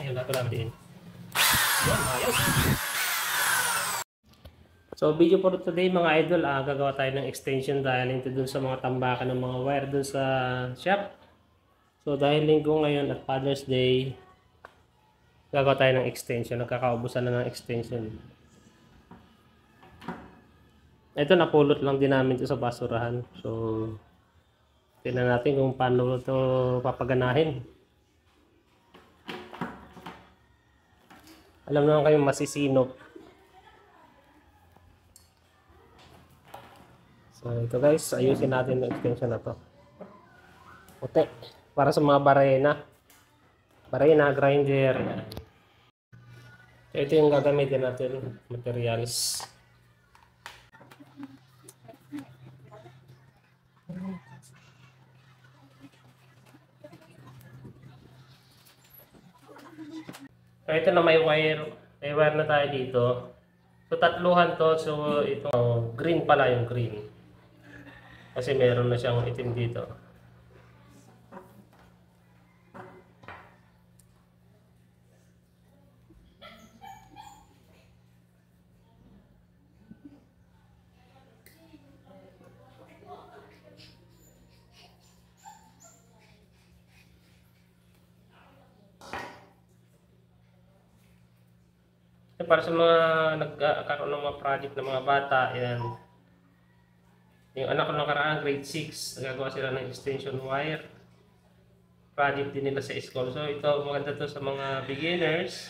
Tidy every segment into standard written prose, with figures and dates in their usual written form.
Ayun, nato din. Yan, ayos. So video for today mga idol, gagawa tayo ng extension dahil into dun sa mga tambakan ng mga wire dun sa shop. So dahil linggo ngayon at Father's Day, gagawa tayo ng extension. Nagkakaubusan na ng extension. Ito napulot lang din namin ito sa basurahan. So tingnan natin kung paano ito papaganahin. Alam naman kayo masisinop. So ito guys, ayusin natin yung extension na to. Puti. Para sa mga barena, grinder. So, ito yung gagamitin natin, materials. So ito na may wire na tayo dito. So tatluhan to, so ito green pala yung green. Kasi meron na siyang itim dito. So, para sa mga nagkakaroon ng mga project ng mga bata, yan. Yung anak ko nakaraan, grade 6, nagagawa sila ng extension wire. Project din nila sa school. So ito, maganda to sa mga beginners.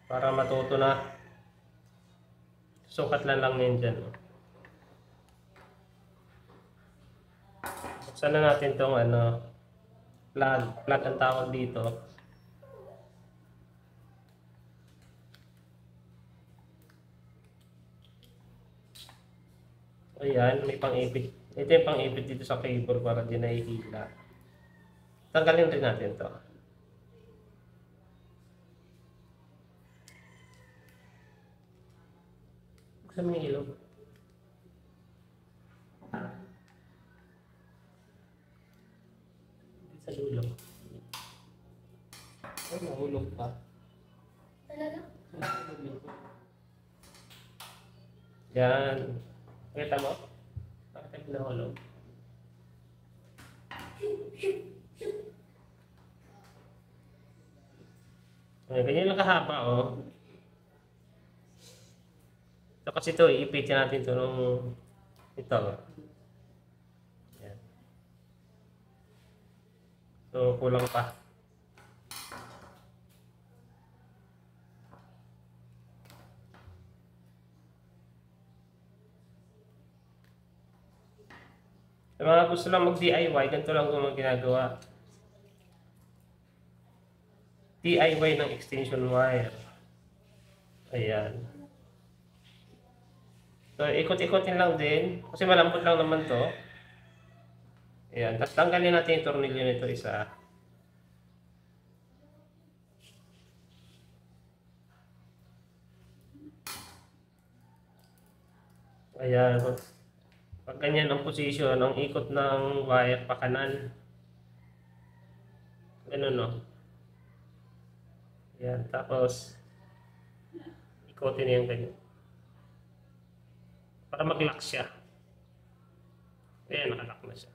Para matuto na. Sukat lang yan dyan. Buksan na natin itong plug ang tawag dito. Ayan, may pang-ipit. Ito yung pang-ipit dito sa cable para di nahihila. Tanggalin rin natin to. Buksan mo yung ilog. Sa dulo. Ay, nahulog pa. Talaga? Yan. Kita mo? Bakit nahulog? Ay, ganyan lang kahaba, oh. So, kasi ito, iipitin natin ito nung ito. Yan. So, kulang pa. Sa mga gusto lang mag-DIY, ganito lang kung mga ginagawa. DIY ng extension wire. Ayan. So, ikot-ikotin lang din. Kasi malambot lang naman to. Ayan. Tapos tanggalin natin yung tornilyo nito isa. Ayan. Pag ganyan ang position, ang ikot ng wire pa kanan. Ganun, no? Ayan. Tapos, ikotin niya yung ganyan. Para mag-lock siya. Ayan, nakalock na siya.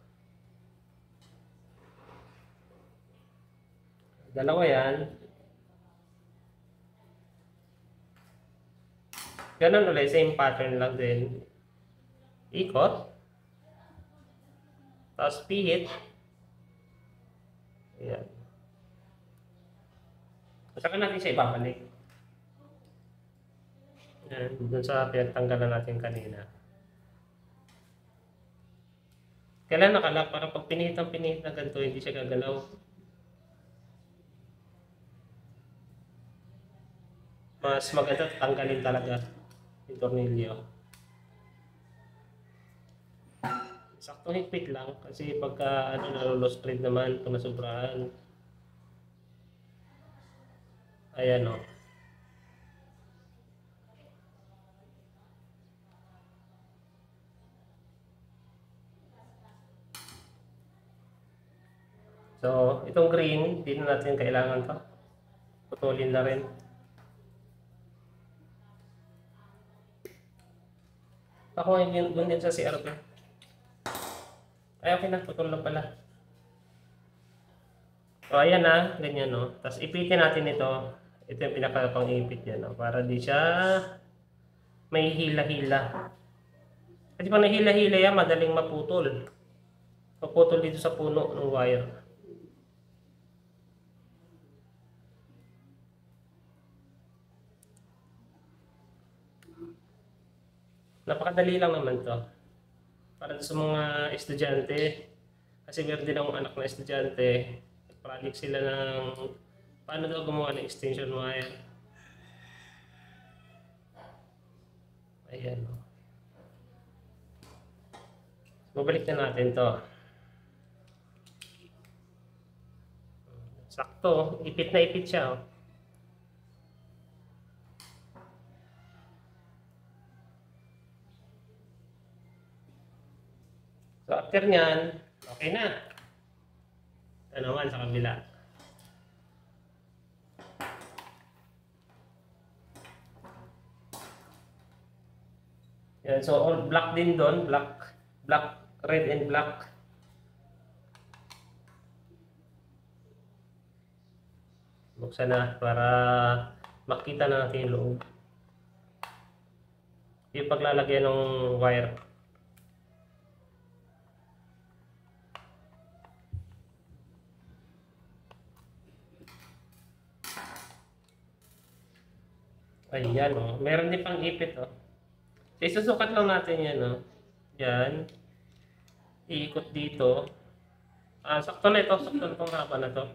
Dalawa yan. Ganun ulit, same pattern lang din. Ikot. Tapos pihit. Ayan. Saka natin siya ibabalik. Ayan, dun sa pinagtanggalan natin kanina. Kailan nakalock? Para pag pinihit na ganito, hindi siya gagalaw. Mas maganda tanggalin talaga yung tornilyo. Saktong higpit lang kasi pagka nalo-lost thread naman kung nasobrahan. Ayan, o. So, itong green, hindi na natin kailangan to. Putulin na rin. Ako ngayon doon din sa CRP. Ay, okay na. Putol na pala. So, ayan na. Ganyan, no. Tapos, ipitin natin ito. Ito yung pinaka-pang-ipit yan, no. Para di siya may hila-hila. Kasi pag nahila-hila yan, madaling maputol. Maputol dito sa puno ng wire. Napakadali lang naman to. Para sa mga estudyante. Kasi meron din akong anak na estudyante. Project sila ng paano daw gumawa ng extension wire. Ayan. Babalik na natin to. Sakto. Ipit na ipit siya. Oh. So after nyan, okay na. Ito naman sa kabila. Yan, so all black din doon, black, red and black. Buksan na para makita na natin yung loob. Yung paglalagyan ng wire. Ayan, oh. Meron din pang ipit, oh. Isusukat lang natin yan, oh. Yan. Iikot dito. Sakto na ito. Sakto na itong haba na to.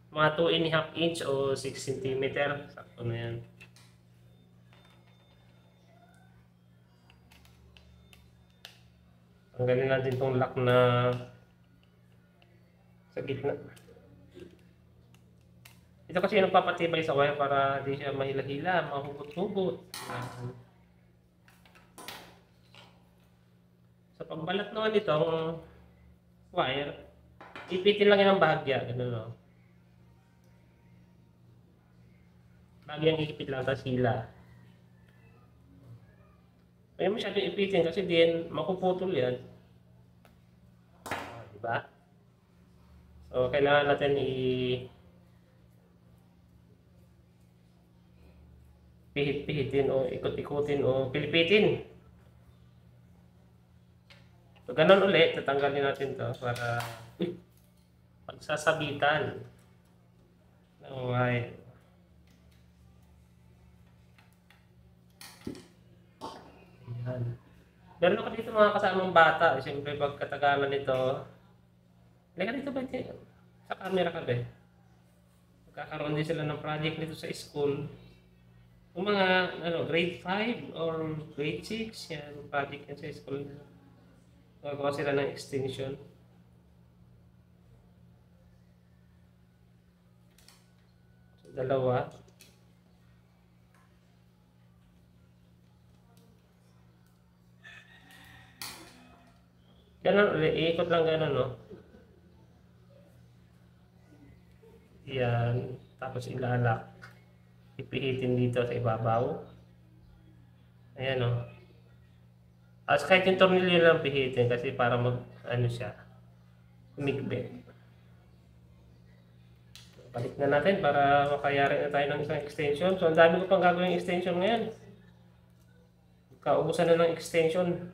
Mga 2.5 inch o 6 cm. Sakto na yan. Tanggalin natin itong lock na sa gitna. Ito kasi yung nagpapatibay sa wire para di siya mahila-hila, mahugot-hugot. Sa pagbalat naman itong wire, ipitin lang yan ng bahagya. Ganun, no? Bahagyang ikipit lang sa sila. Kaya masyadong ipitin kasi din makuputol yan. Diba? So, kailangan natin pihit-pihitin o ikot-ikutin o pilipitin. So, ganun ulit, tatanggalin natin to para pagsasabitan ng wire. Ayan. Meron ako dito mga kasamang bata. Siyempre, pagkatagalan nito, halika dito ba? Sa camera ka ba? Magkakaroon din sila ng project nito sa school. Kung mga grade 5 or grade 6, yan, project yan sa school. Gagawa sila ng extension. So, dalawa. Ganun ulit, iikot lang ganun, no? Yan, tapos ilalak. Ipihitin dito sa ibabaw. Ayan, no? As kahit yung tornilyo lang pihitin kasi para siya, umigbi. Balik na natin para makayari na tayo ng isang extension. So, ang dami ko pang gagawin extension ngayon. Kaubusan na ng extension.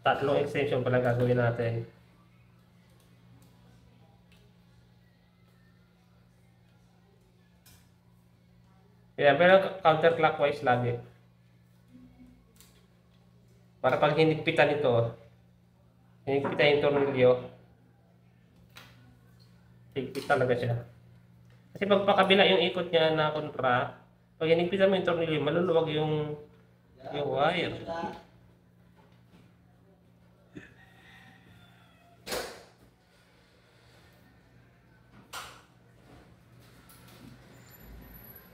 Tatlong extension pala gagawin natin. Yan, pero counterclockwise lagi. Para pag hinigpitan ito, hinigpitan yung tornilyo, higpit talaga siya. Kasi pag pakabila yung ikot niya na kontra, pag hinigpitan mo yung tornilyo, maluluwag yung wire.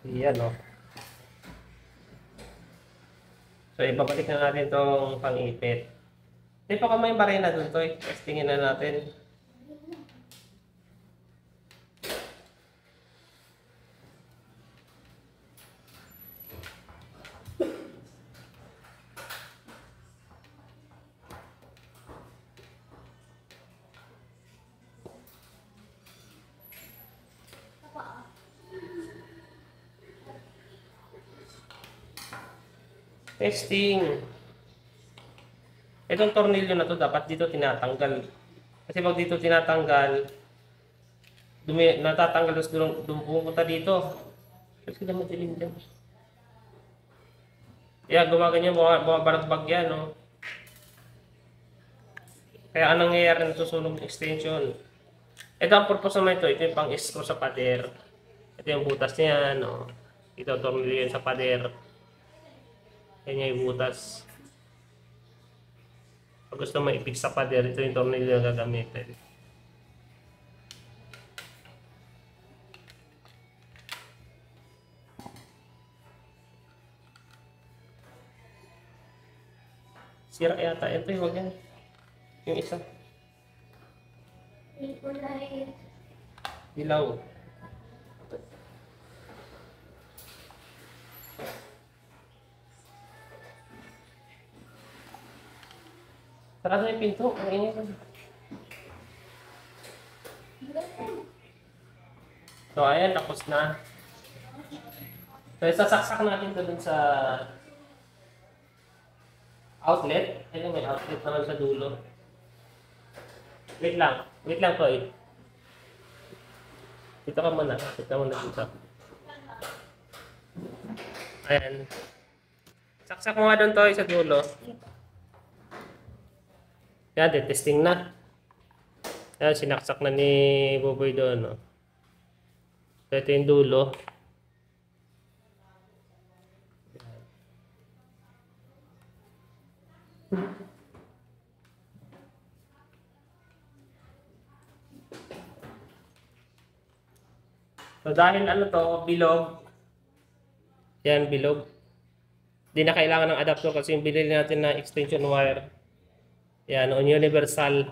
Yan, o. So, ibabalik na natin itong pang-ipit. Hindi pa kamay barena dun to. Testingin na natin. Testing. Itong tornilyo na to dapat dito tinatanggal. Kasi pag dito tinatanggal, natatanggal tapos pumunta dito. Kasi na madilim dyan. Kaya gawa ganyan, bumabaragbag yan, no? Kaya anong nangyayari na susunog ng extension? Ito ang purpose naman ito yung pang-screw sa pader. Ito yung butas niya, no? Ito tornilyo yan sa pader. Yan yung butas. Pag gusto maipit sa pader, ito yung tornilyo na gagamitin. Sira yata. Ito yung wag yan. Yung isa. Hindi ko na Dilaw. Sarado yung pinto. Ang ingay ko. So, ayan. Tapos na. So, isasaksak natin ito dun sa outlet. Ayun, may outlet naman sa dulo. Wait lang. Wait lang, Toy. Dito ka muna. Dito ka muna dito. Ayan. Saksak mo nga doon, Toy, sa dulo. Yan, testing na. Yan, sinaksak na ni Boboy doon. No? So, ito yung dulo. So, dahil ano to, bilog. Yan, bilog. Hindi na kailangan ng adapter kasi yung binili natin na extension wire. Yan, on universal.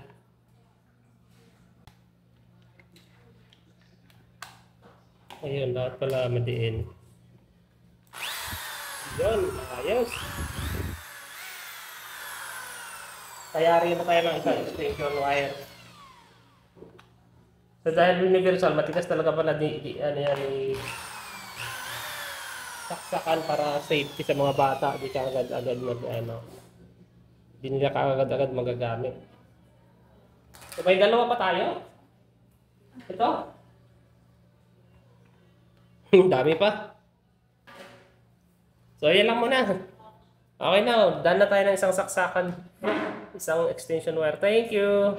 Ayun, lahat pala madiin. Yun, ayos. Tayari na tayo ng isang extension wire. So dahil universal, matigas talaga pala ano yan, saksakan para safety sa mga bata. Di ka agad-agad di nila ka agad-agad magagamit. So may dalawa pa tayo. Ito. Dami pa. So yan lang muna. Okay na, done na tayo ng isang saksakan. Isang extension wire. Thank you.